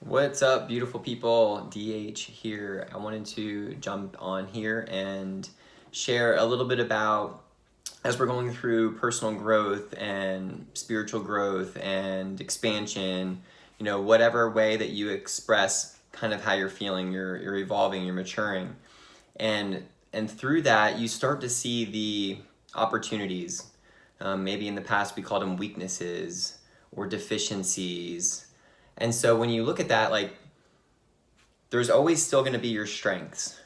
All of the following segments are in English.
What's up, beautiful people? DH here. I wanted to jump on here and share a little bit about, as we're going through personal growth and spiritual growth and expansion, whatever way that you express kind of how you're feeling, you're evolving, you're maturing. And through that, you start to see the opportunities. Maybe in the past we called them weaknesses or deficiencies. And so when you look at that, like, there's always still going to be your strengths.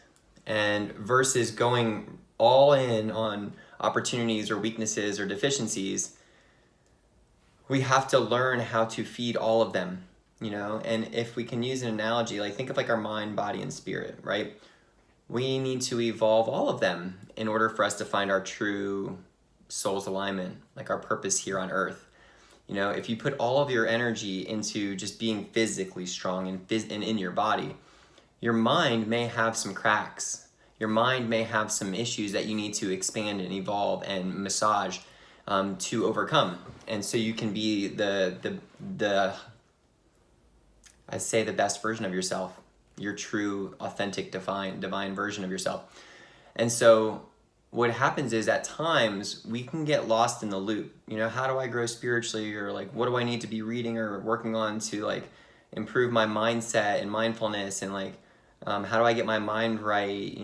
And versus going all in on opportunities or weaknesses or deficiencies, we have to learn how to feed all of them, And if we can use an analogy, like think of like our mind, body, and spirit, right? We need to evolve all of them in order for us to find our true soul's alignment, like our purpose here on earth. If you put all of your energy into just being physically strong and in your body, your mind may have some cracks. Your mind may have some issues that you need to expand and evolve and massage to overcome. And so you can be I'd say the best version of yourself, your true, authentic, divine version of yourself. And so what happens is at times we can get lost in the loop. How do I grow spiritually, or like what do I need to be reading or working on to like improve my mindset and mindfulness, and like how do I get my mind right?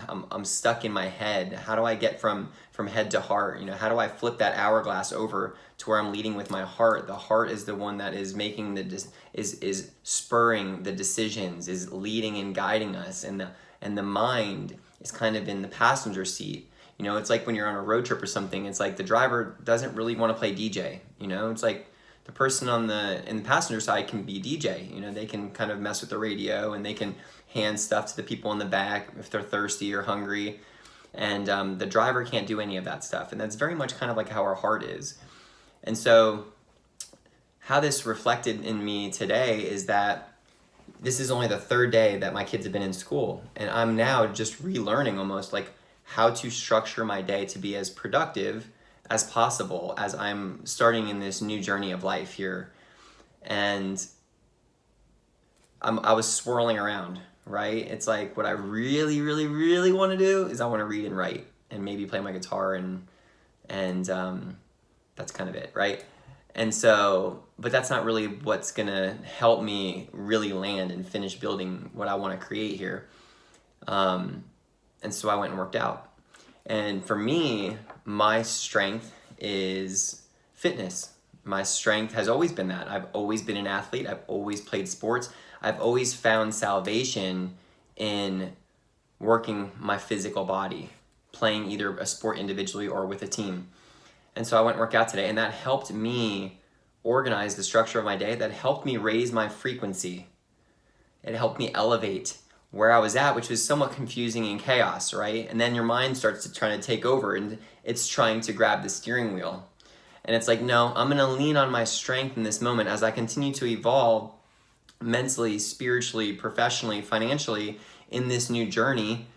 I'm stuck in my head. How do I get from head to heart? How do I flip that hourglass over to where I'm leading with my heart? The heart is the one that is making is spurring the decisions, is leading and guiding us, and the mind is kind of in the passenger seat. It's like when you're on a road trip or something, it's like the driver doesn't really want to play DJ. It's like the person in the passenger side can be DJ. They can kind of mess with the radio, and they can hand stuff to the people in the back if they're thirsty or hungry. And the driver can't do any of that stuff. And that's very much kind of like how our heart is. And so how this reflected in me today is that this is only the third day that my kids have been in school, and I'm now just relearning almost like how to structure my day to be as productive as possible as I'm starting in this new journey of life here. And I was swirling around, right? It's like what I really, really, really want to do is I want to read and write and maybe play my guitar, and that's kind of it, right? And so, but that's not really what's gonna help me really land and finish building what I want to create here. And so I went and worked out. And for me, my strength is fitness. My strength has always been that. I've always been an athlete. I've always played sports. I've always found salvation in working my physical body, playing either a sport individually or with a team. And so I went and worked out today, and that helped me organize the structure of my day. That helped me raise my frequency. It helped me elevate where I was at, which was somewhat confusing and chaos, right? And then your mind starts to try to take over, and it's trying to grab the steering wheel. And it's like, no, I'm gonna lean on my strength in this moment as I continue to evolve mentally, spiritually, professionally, financially in this new journey.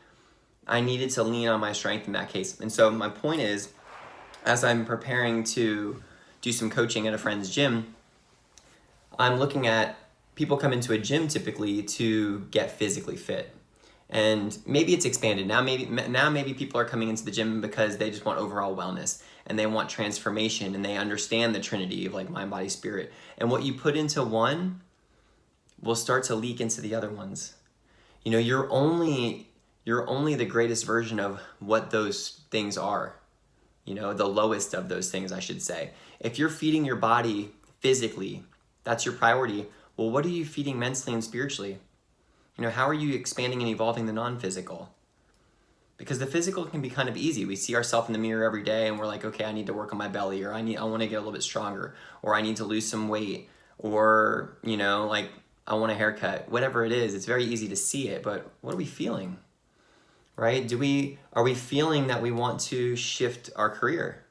I needed to lean on my strength in that case. And so my point is, as I'm preparing to do some coaching at a friend's gym, I'm looking at people come into a gym typically to get physically fit. And maybe it's expanded. Now maybe people are coming into the gym because they just want overall wellness, and they want transformation, and they understand the trinity of like mind, body, spirit. And what you put into one will start to leak into the other ones. You're only the greatest version of what those things are. The lowest of those things, I should say. If you're feeding your body physically, that's your priority. Well, what are you feeding mentally and spiritually? How are you expanding and evolving the non-physical? Because the physical can be kind of easy. We see ourselves in the mirror every day, and we're like, okay, I need to work on my belly, or I want to get a little bit stronger, or I need to lose some weight, or like I want a haircut. Whatever it is, it's very easy to see it. But what are we feeling? Right? Are we feeling that we want to shift our career?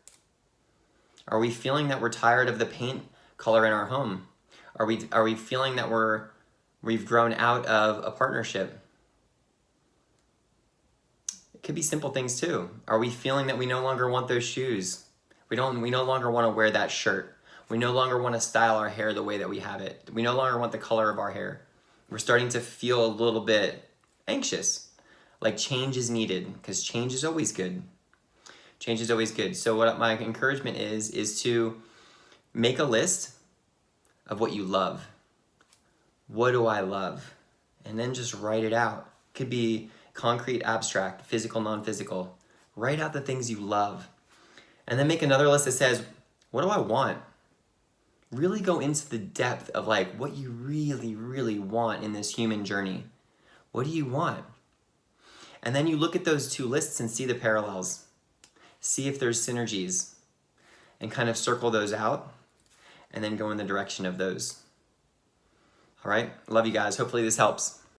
Are we feeling that we're tired of the paint color in our home? Are we feeling that we've grown out of a partnership? It could be simple things too. Are we feeling that we no longer want those shoes? We no longer want to wear that shirt. We no longer want to style our hair the way that we have it. We no longer want the color of our hair. We're starting to feel a little bit anxious, like change is needed, because change is always good. Change is always good. So what my encouragement is to make a list of what you love. What do I love? And then just write it out. Could be concrete, abstract, physical, non-physical. Write out the things you love. And then make another list that says, what do I want? Really go into the depth of like what you really, really want in this human journey. What do you want? And then you look at those two lists and see the parallels. See if there's synergies and kind of circle those out and then go in the direction of those. All right, love you guys. Hopefully this helps.